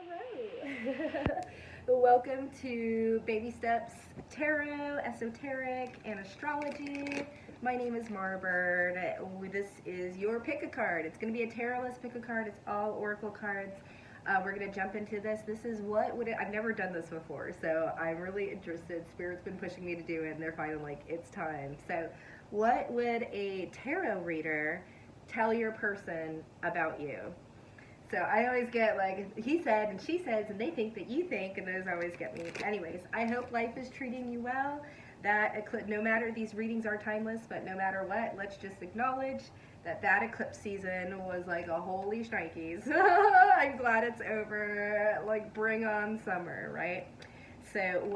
Hello. Welcome to Baby Steps Tarot, Esoteric, and Astrology. My name is Mara Bird. This is your pick a card. It's going to be a tarotless pick a card. It's all oracle cards. We're going to jump into this. This is I've never done this before, so I'm really interested. Spirit's been pushing me to do it, and they're finally like, it's time. So, what would a tarot reader tell your person about you? So I always get like, he said and she says, and they think that you think, and those always get me. Anyways, I hope life is treating you well. No matter, these readings are timeless, but no matter what, let's just acknowledge that eclipse season was like a holy strikeys. I'm glad it's over. Like, bring on summer, right? So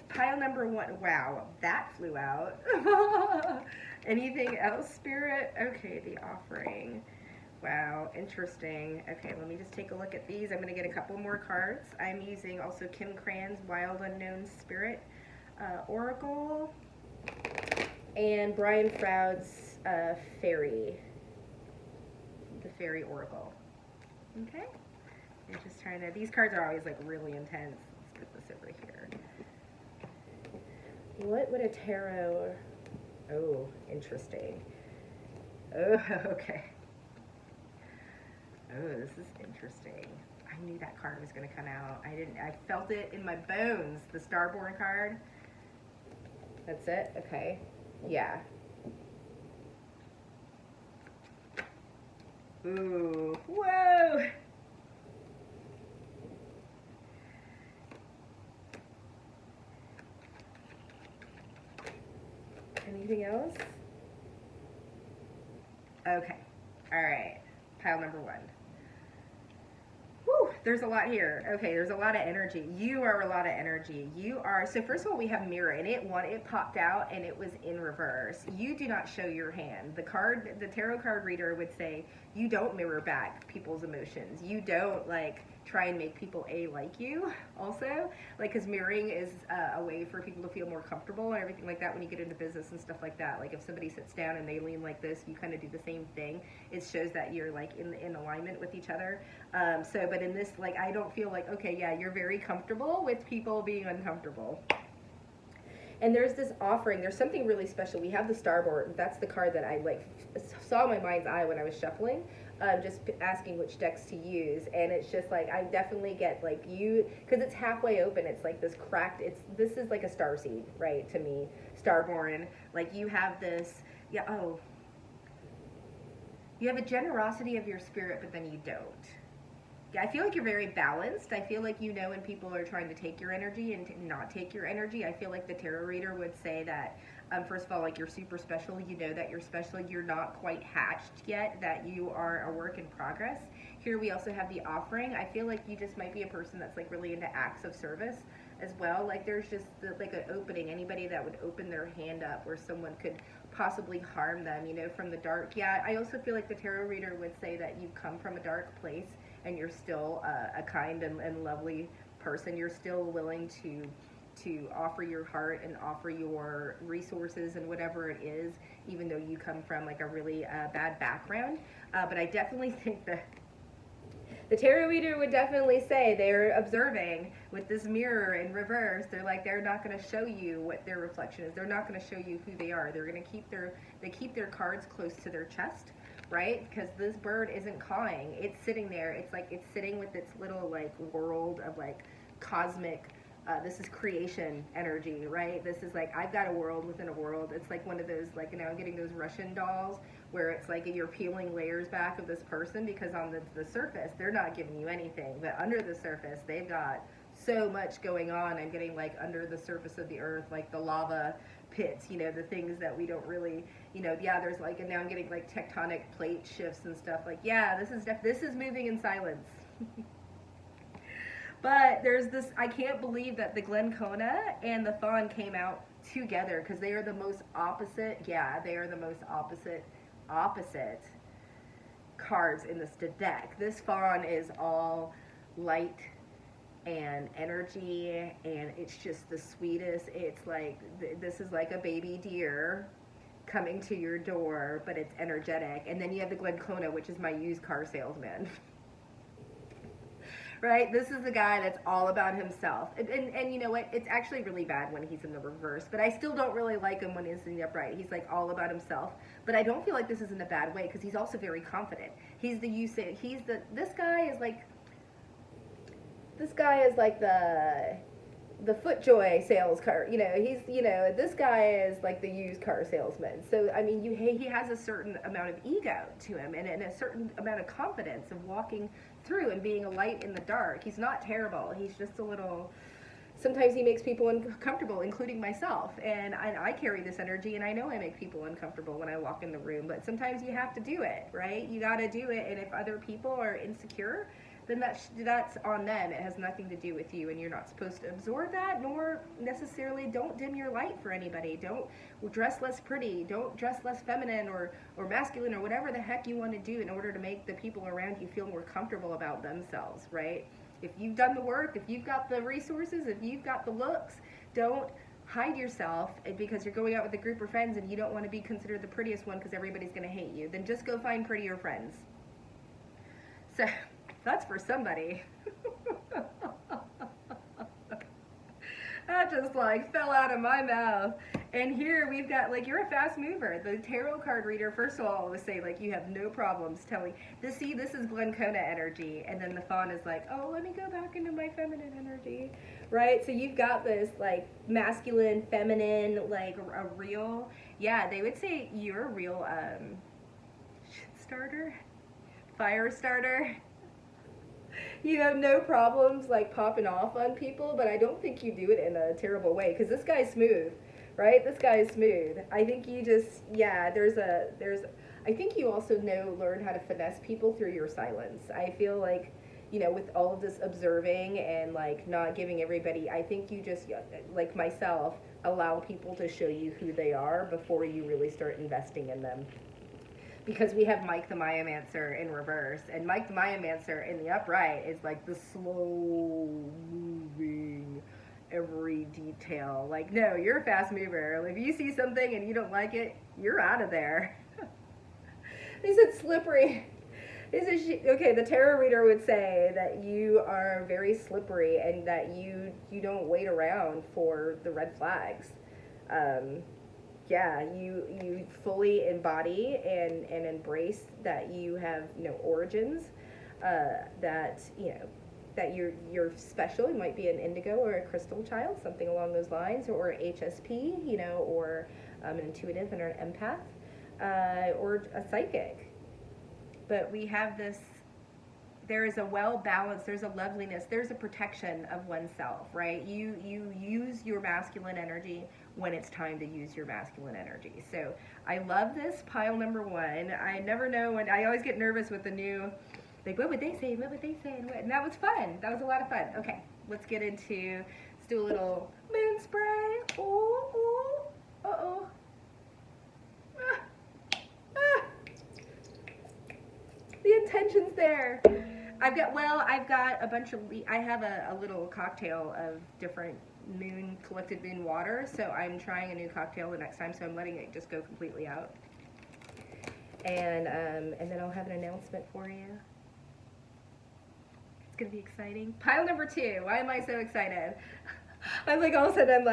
pile number one, wow, that flew out. Anything else, Spirit? Okay, the offering. Wow, interesting. Okay, let me just take a look at these. I'm going to get a couple more cards. I'm using also Kim Cran's Wild Unknown Spirit Oracle and Brian Froud's Fairy, the Fairy Oracle. Okay, I'm just trying to, these cards are always like really intense. Let's put this over here. What would a tarot, oh, interesting. Oh, okay. Oh, this is interesting. I knew that card was going to come out. I felt it in my bones. The Starborn card. That's it? Okay. Yeah. Ooh. Whoa! Anything else? Okay. All right. Pile number one. Whew, there's a lot here. Okay, there's a lot of energy. You are a lot of energy. You are, so first of all, we have mirror, and it popped out, and it was in reverse. You do not show your hand. The tarot card reader would say, you don't mirror back people's emotions. You don't, like, try and make people like you also, like, because mirroring is a way for people to feel more comfortable and everything like that when you get into business and stuff like that. Like, if somebody sits down and they lean like this, you kind of do the same thing. It shows that you're like in alignment with each other. But in this, like, I don't feel like, okay, yeah, you're very comfortable with people being uncomfortable. And there's this offering. There's something really special. We have the Starboard. That's the card that I like saw in my mind's eye when I was shuffling, just asking which decks to use. And it's just like, I definitely get like because it's halfway open. It's like this cracked. This is like a starseed, right? To me, Starborn. Like, you have this. Yeah. Oh. You have a generosity of your spirit, but then you don't. Yeah, I feel like you're very balanced. I feel like you know when people are trying to take your energy and not take your energy. I feel like the tarot reader would say that, first of all, like, you're super special. You know that you're special. You're not quite hatched yet, that you are a work in progress. Here we also have the offering. I feel like you just might be a person that's like really into acts of service as well. Like, there's just like an opening. Anybody that would open their hand up where someone could possibly harm them, from the dark. Yeah, I also feel like the tarot reader would say that you come from a dark place and you're still a kind and lovely person. You're still willing to offer your heart and offer your resources and whatever it is, even though you come from like a really bad background. But I definitely think that the tarot reader would definitely say they're observing with this mirror in reverse. They're not going to show you what their reflection is. They're not going to show you who they are. They're going to keep their cards close to their chest, right? Because this bird isn't cawing. It's sitting there. It's like it's sitting with its little like world of like cosmic. This is creation energy, right? This is like, I've got a world within a world. It's like one of those, like, I'm getting those Russian dolls where it's like you're peeling layers back of this person, because on the surface, they're not giving you anything. But under the surface, they've got so much going on. I'm getting like under the surface of the earth, like the lava pits, the things that we don't really, yeah, there's like, and now I'm getting like tectonic plate shifts and stuff. Like, yeah, this is moving in silence. But there's this, I can't believe that the Glencona and the Fawn came out together, because they are the most opposite, they are the most opposite cards in this deck. This Fawn is all light and energy, and it's just the sweetest. It's like, this is like a baby deer coming to your door, but it's energetic. And then you have the Glencona, which is my used car salesman. right? This is the guy that's all about himself. And you know what? It's actually really bad when he's in the reverse, but I still don't really like him when he's in the upright. He's like all about himself. But I don't feel like this is in a bad way because he's also very confident. He's the this guy is like the FootJoy sales car. You know, this guy is like the used car salesman. So I mean, he has a certain amount of ego to him and a certain amount of confidence of walking through and being a light in the dark. He's not terrible. He's just a little. Sometimes he makes people uncomfortable, including myself. And I carry this energy, and I know I make people uncomfortable when I walk in the room. But sometimes you have to do it, right? You got to do it. And if other people are insecure, then that's on them. It has nothing to do with you, and you're not supposed to absorb that, nor necessarily don't dim your light for anybody. Don't dress less pretty. Don't dress less feminine or masculine or whatever the heck you want to do in order to make the people around you feel more comfortable about themselves, right? If you've done the work, if you've got the resources, if you've got the looks, don't hide yourself because you're going out with a group of friends and you don't want to be considered the prettiest one because everybody's going to hate you. Then just go find prettier friends. So that's for somebody. That just like fell out of my mouth. And here we've got, like, you're a fast mover. The tarot card reader, first of all, will say, like, you have no problems telling. This is Glencona energy. And then the fawn is like, oh, let me go back into my feminine energy. Right? So you've got this, like, masculine, feminine, like, a real, yeah, they would say you're a real shit starter, fire starter. You have no problems, like, popping off on people, but I don't think you do it in a terrible way, because this guy's smooth. Right? This guy is smooth. I think you just, yeah, I think you also learn how to finesse people through your silence. I feel like, you know, with all of this observing and, like, not giving everybody, I think you just, like myself, allow people to show you who they are before you really start investing in them. Because we have Mike the Myomancer in reverse, and Mike the Myomancer in the upright is like the slow moving, every detail. Like, no, you're a fast mover. If you see something and you don't like it, you're out of there. They said slippery. Okay, the tarot reader would say that you are very slippery and that you don't wait around for the red flags. Yeah, you fully embody and embrace that you have origins, that that you're special. You might be an indigo or a crystal child, something along those lines, or HSP, or an intuitive and an empath, or a psychic. But we have this, there is a well-balanced, there's a loveliness, there's a protection of oneself, right? You use your masculine energy when it's time to use your masculine energy. So I love this pile number 1. I never know when, I always get nervous with the new, like, what would they say? What would they say? And that was fun. That was a lot of fun. Okay, let's do a little moon spray. Ooh, ooh, uh-oh. Ah, ah. The intention's there. I've got a bunch of, I have a little cocktail of different collected moon water, so I'm trying a new cocktail the next time, so I'm letting it just go completely out. And then I'll have an announcement for you. It's gonna be exciting. Pile number 2. Why am I so excited? I'm like, all of a sudden,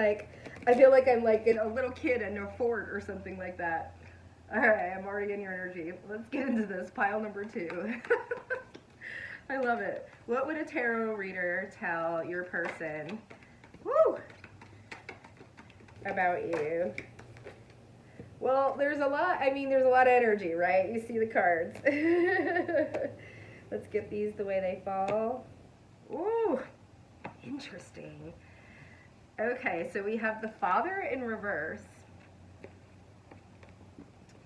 I feel like I'm like a little kid in a fort or something like that. All right, I'm already in your energy. Let's get into this. Pile number 2. I love it. What would a tarot reader tell your person, woo, about you? Well, there's a lot of energy, right? You see the cards. Let's get these the way they fall. Ooh, interesting. Okay, so we have the Father in reverse.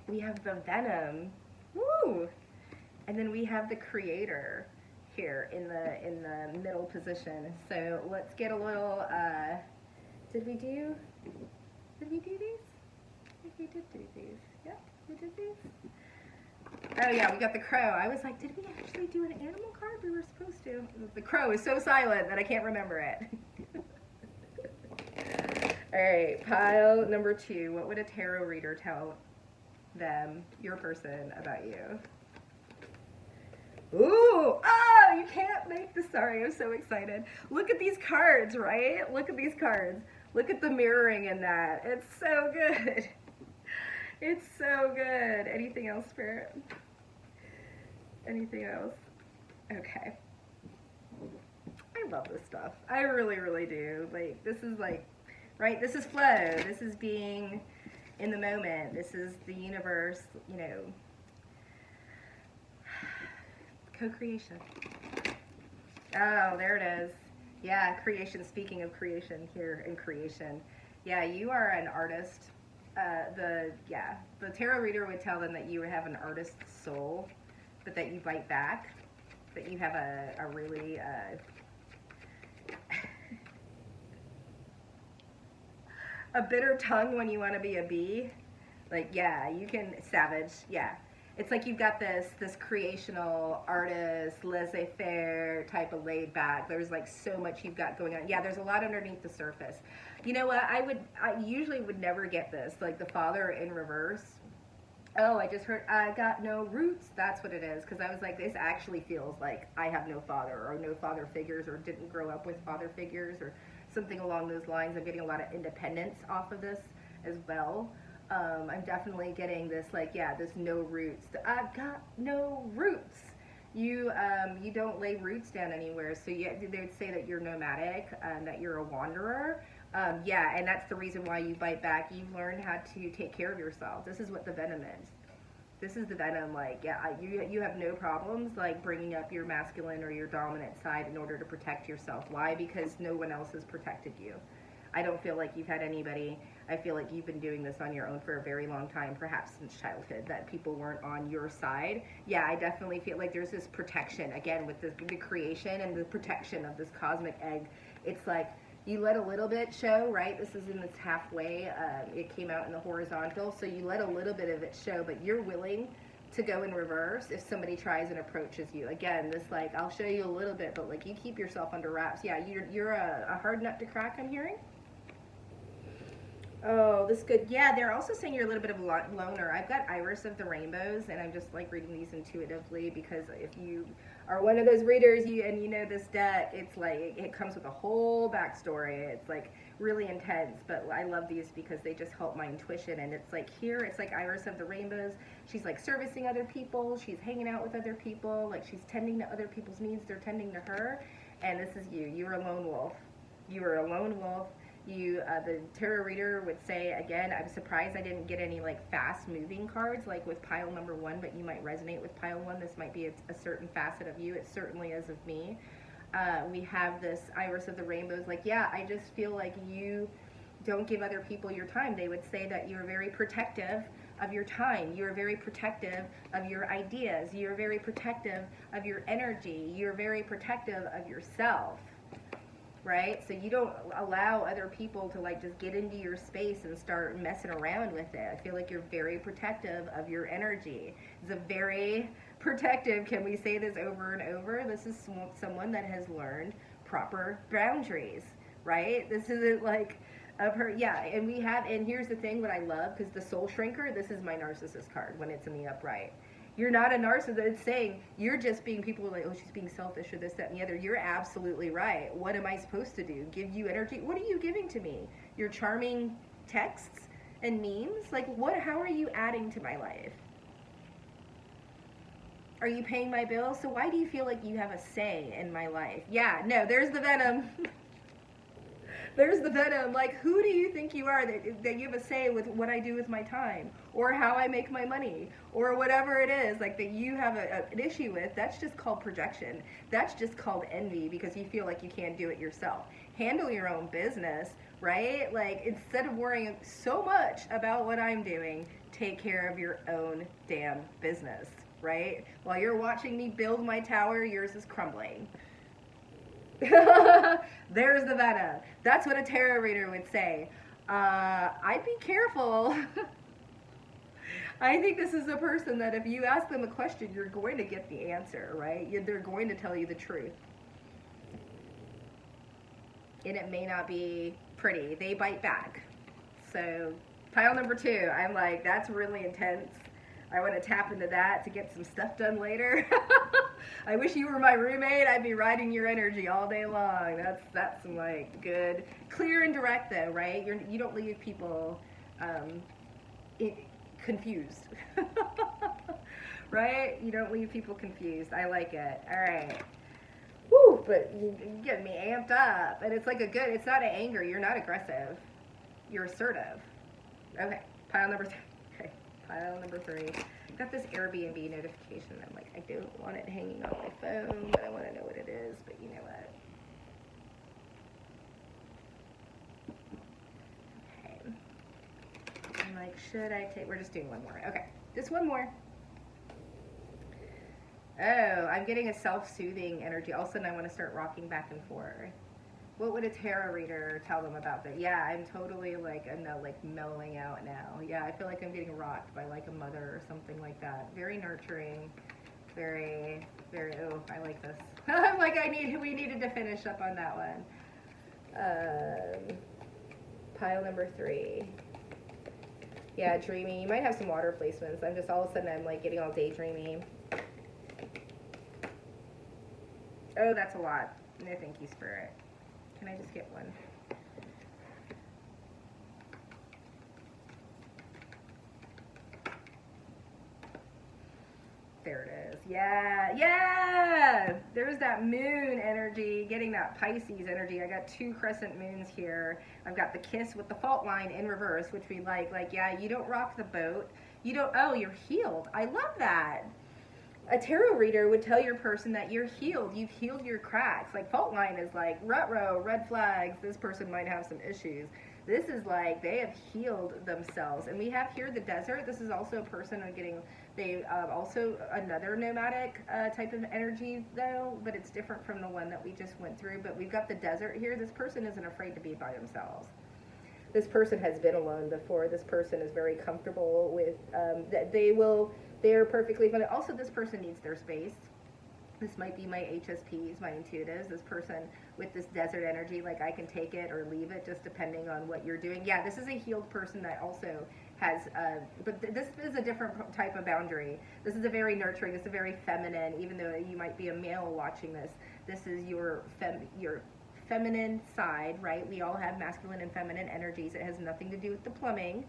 We have the Venom. Woo! And then we have the Creator here in the middle position. So let's get a little, did we do these? I think we did do these. Yeah, we did these. Oh yeah, we got the crow. I was like, did we actually do an animal card? We were supposed to. The crow is so silent that I can't remember it. All right, pile number 2. What would a tarot reader tell them, your person, about you? Ooh, oh, you can't make this. Sorry, I'm so excited. Look at these cards, right? Look at these cards. Look at the mirroring in that. It's so good. It's so good. Anything else, Spirit? Anything else? Okay. I love this stuff. I really, really do. Like, this is like, right? This is flow. This is being in the moment. This is the universe, you know, co-creation. Oh, there it is. Yeah, creation. Speaking of creation here in creation. Yeah, you are an artist. The tarot reader would tell them that you have an artist soul, but that you bite back, that you have a really a bitter tongue when you want to be a bee. Like, yeah, you can savage. Yeah, it's like you've got this creational artist, laissez-faire type of laid back. There's like so much you've got going on. Yeah, there's a lot underneath the surface. You know what? I usually would never get this. Like the Father in reverse. Oh, I just heard I got no roots. That's what it is. Because I was like, this actually feels like I have no father or no father figures or didn't grow up with father figures or something along those lines. I'm getting a lot of independence off of this as well. I'm definitely getting this like, yeah, this no roots. I've got no roots. You don't lay roots down anywhere. So they would say that you're nomadic, that you're a wanderer. Yeah, and that's the reason why you bite back. You've learned how to take care of yourself. This is what the venom is. This is the venom. Like, yeah, you have no problems like bringing up your masculine or your dominant side in order to protect yourself. Why? Because no one else has protected you. I don't feel like you've had anybody. I feel like you've been doing this on your own for a very long time, perhaps since childhood, that people weren't on your side. Yeah, I definitely feel like there's this protection, again, with the creation and the protection of this cosmic egg. It's like, you let a little bit show, right? This is in this halfway. It came out in the horizontal, so you let a little bit of it show, but you're willing to go in reverse if somebody tries and approaches you. Again, this like, I'll show you a little bit, but like you keep yourself under wraps. Yeah, you're a hard nut to crack, I'm hearing. Oh, this is good. Yeah, they're also saying you're a little bit of a loner. I've got Iris of the Rainbows, and I'm just like reading these intuitively because if you are one of those readers and you know this deck, it's like it comes with a whole backstory. It's like really intense, but I love these because they just help my intuition. And it's like here, it's like Iris of the Rainbows. She's like servicing other people. She's hanging out with other people. Like she's tending to other people's needs. They're tending to her. And this is you. You're a lone wolf. You are a lone wolf. The tarot reader would say, again, I'm surprised I didn't get any like fast moving cards like with pile number 1, but you might resonate with pile 1. This might be a certain facet of you. It certainly is of me. We have this Iris of the Rainbows. Like, yeah, I just feel like you don't give other people your time. They would say that you're very protective of your time. You're very protective of your ideas. You're very protective of your energy. You're very protective of yourself. Right? So you don't allow other people to like just get into your space and start messing around with it. I feel like you're very protective of your energy. It's a very protective, can we say this over and over? This is someone that has learned proper boundaries, right? This isn't like of her, yeah, and here's the thing, what I love, because the soul shrinker, this is my narcissist card when it's in the upright. You're not a narcissist. It's saying you're just being, people are like, oh, she's being selfish or this, that, and the other. You're absolutely right. What am I supposed to do? Give you energy? What are you giving to me? Your charming texts and memes? Like, what? How are you adding to my life? Are you paying my bills? So why do you feel like you have a say in my life? Yeah, no, there's the venom. There's the venom. Like, who do you think you are that you have a say with what I do with my time or how I make my money or whatever it is, like that you have an issue with? That's just called projection. That's just called envy because you feel like you can't do it yourself. Handle your own business, right? Like, instead of worrying so much about what I'm doing, take care of your own damn business, right? While you're watching me build my tower, yours is crumbling. There's the venom. That's what a tarot reader would say. I'd be careful. I think this is a person that if you ask them a question, you're going to get the answer, right? They're going to tell you the truth. And it may not be pretty. They bite back. So pile number 2, I'm like, that's really intense. I want to tap into that to get some stuff done later. I wish you were my roommate. I'd be riding your energy all day long. That's some like good, clear and direct though, right? You don't leave people confused, right? You don't leave people confused. I like it. All right. Woo, but you get me amped up, and it's like it's not an anger. You're not aggressive. You're assertive. Okay, pile number 3. Okay, pile number 3. Got this Airbnb notification. I'm like, I don't want it hanging on my phone, but I want to know what it is. But you know what? Okay. I'm like, should I take? We're just doing one more. Okay, just one more. Oh, I'm getting a self-soothing energy. All of a sudden, I want to start rocking back and forth. What would a tarot reader tell them about that? Yeah, I'm totally like, I'm not like mellowing out now. Yeah, I feel like I'm getting rocked by like a mother or something like that. Very nurturing, very, very, oh, I like this. I'm like, we needed to finish up on that one. Pile number 3. Yeah, dreamy. You might have some water placements. I'm just all of a sudden, I'm like getting all daydreamy. Oh, that's a lot. No, thank you, Spirit. Can I just get one? There it is. Yeah, yeah! There's that moon energy, getting that Pisces energy. I got 2 crescent moons here. I've got the kiss with the fault line in reverse, which we like. Like, yeah, you don't rock the boat. You don't, oh, you're healed. I love that. A tarot reader would tell your person that you're healed. You've healed your cracks. Like fault line is like ruh-roh, red flags. This person might have some issues. This is like they have healed themselves. And we have here the desert. This is also a person getting, also another nomadic type of energy though, but it's different from the one that we just went through. But we've got the desert here. This person isn't afraid to be by themselves. This person has been alone before. This person is very comfortable with that they're perfectly fine. Also, this person needs their space. This might be my HSPs, my intuitives. This person with this desert energy, like I can take it or leave it just depending on what you're doing. Yeah, this is a healed person that also has, but this is a different type of boundary. This is a very nurturing, this is a very feminine, even though you might be a male watching this. This is your feminine side, right? We all have masculine and feminine energies. It has nothing to do with the plumbing.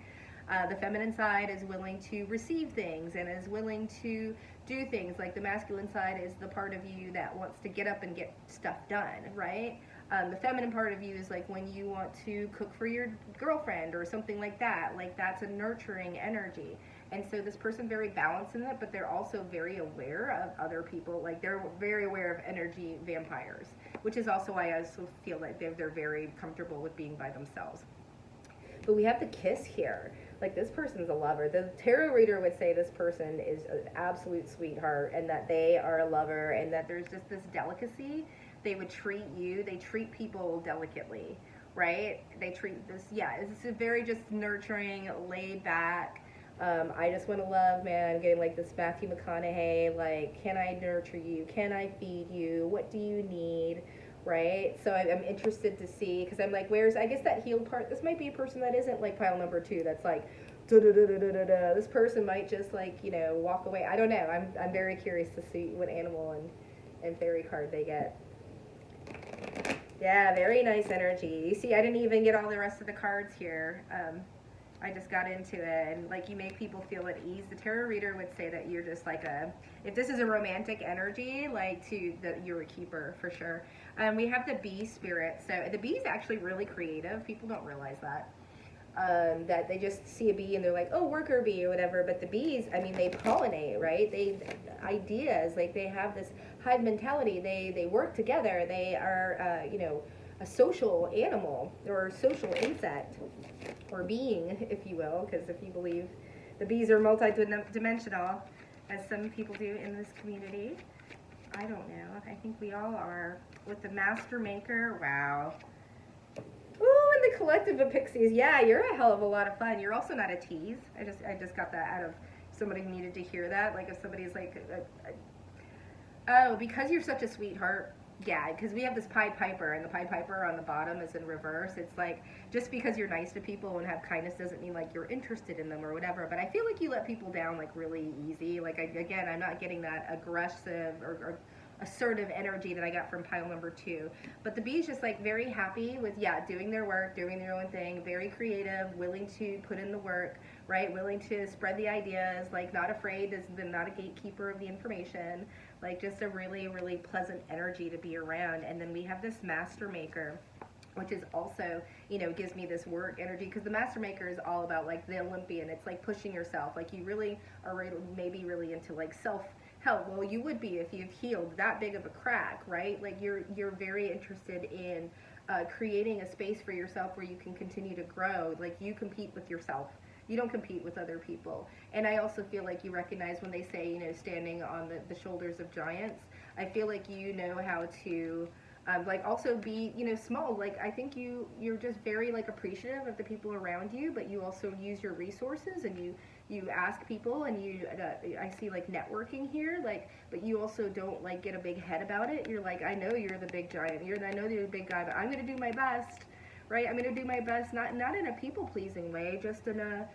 The feminine side is willing to receive things and is willing to do things. Like the masculine side is the part of you that wants to get up and get stuff done, right? The feminine part of you is like when you want to cook for your girlfriend or something like that. Like that's a nurturing energy. And so this person very balanced in that, but they're also very aware of other people. Like they're very aware of energy vampires, which is also why I also feel like they're very comfortable with being by themselves. But we have the kiss here. Like this person's a lover. The tarot reader would say this person is an absolute sweetheart and that they are a lover and that there's just this delicacy. They would treat you, they treat people delicately, right? They treat this, yeah, it's a very just nurturing, laid back, I just want to love, man, getting like this Matthew McConaughey, like, can I nurture you? Can I feed you? What do you need? Right? So I'm interested to see, because I'm like, where's, I guess that healed part, this might be a person that isn't like pile number 2, that's like, da-da-da-da-da-da. This person might just like, you know, walk away. I don't know. I'm very curious to see what animal and fairy card they get. Yeah, very nice energy. You see, I didn't even get all the rest of the cards here. I just got into it, and like you make people feel at ease. The tarot reader would say that you're just like if this is a romantic energy, like that you're a keeper for sure. We have the bee spirit. So the bee is actually really creative. People don't realize that. That they just see a bee and they're like, oh, worker bee or whatever. But the bees, I mean, they pollinate, right? Ideas, like they have this hive mentality. They work together. They are, you know, a social animal or a social insect or being, if you will, because if you believe the bees are multi-dimensional, as some people do in this community. I don't know. I think we all are. With the master maker, wow. Ooh, and the collective of pixies. Yeah, you're a hell of a lot of fun. You're also not a tease. I just got that out of somebody who needed to hear that. Like if somebody's like, oh, because you're such a sweetheart, Yeah, because we have this Pied Piper, and the Pied Piper on the bottom is in reverse. It's like, just because you're nice to people and have kindness doesn't mean like you're interested in them or whatever. But I feel like you let people down like really easy. Like, again, I'm not getting that aggressive or assertive energy that I got from pile number 2. But the bee is just like very happy with, yeah, doing their work, doing their own thing, very creative, willing to put in the work, right? Willing to spread the ideas, like not afraid, not a gatekeeper of the information, like just a really, really pleasant energy to be around. And then we have this master maker, which is also, you know, gives me this work energy, because the master maker is all about like the Olympian. It's like pushing yourself, like you really are maybe really into like self help. Well, you would be if you've healed that big of a crack, right? Like you're very interested in creating a space for yourself where you can continue to grow. Like you compete with yourself. You don't compete with other people. And I also feel like you recognize when they say, you know, standing on the shoulders of giants. I feel like you know how to like also be, you know, small. Like I think you're just very like appreciative of the people around you, but you also use your resources, and you ask people, and you I see like networking here, like, but you also don't like get a big head about it. You're like, I know you're the big giant, I know you're the big guy, but I'm gonna do my best, right? I'm gonna do my best, not in a people pleasing way, just in a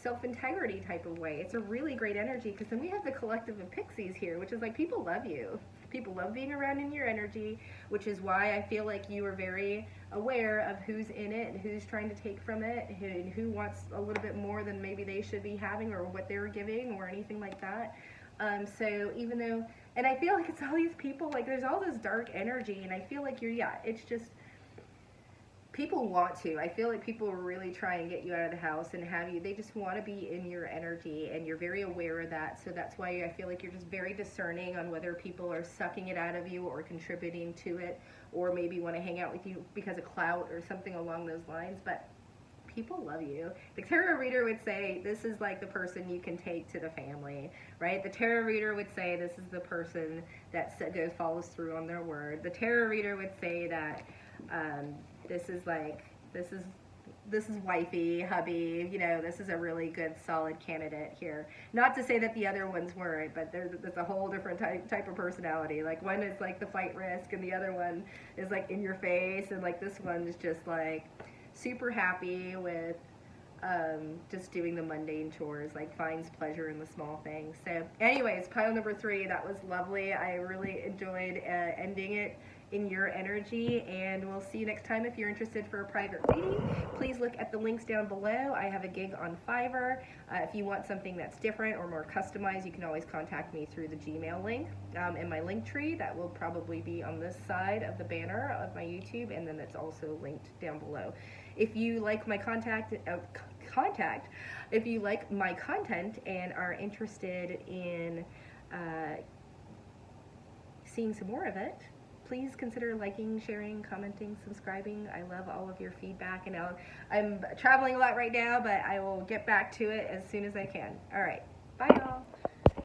self-integrity type of way. It's a really great energy, because then we have the collective of pixies here, which is like people love you. People love being around in your energy, which is why I feel like you are very aware of who's in it and who's trying to take from it, and who wants a little bit more than maybe they should be having, or what they're giving, or anything like that. So even though, and I feel like it's all these people, like there's all this dark energy, and I feel like it's just, people want to. I feel like people really try and get you out of the house and have you. They just want to be in your energy, and you're very aware of that. So that's why I feel like you're just very discerning on whether people are sucking it out of you or contributing to it, or maybe want to hang out with you because of clout or something along those lines. But people love you. The tarot reader would say this is like the person you can take to the family, right? The tarot reader would say this is the person that follows through on their word. The tarot reader would say that this is wifey, hubby, you know, this is a really good solid candidate here. Not to say that the other ones weren't, but there's a whole different type of personality. Like one is like the fight risk, and the other one is like in your face, and like this one is just like super happy with just doing the mundane chores, like finds pleasure in the small things. So anyways, pile number 3, that was lovely. I really enjoyed ending it in your energy, and we'll see you next time. If you're interested for a private reading, please look at the links down below. I have a gig on Fiverr. If you want something that's different or more customized, you can always contact me through the Gmail link in my link tree. That will probably be on this side of the banner of my YouTube, and then it's also linked down below. If you like my if you like my content and are interested in seeing some more of it, please consider liking, sharing, commenting, subscribing. I love all of your feedback, and I'm traveling a lot right now, but I will get back to it as soon as I can. All right, bye y'all.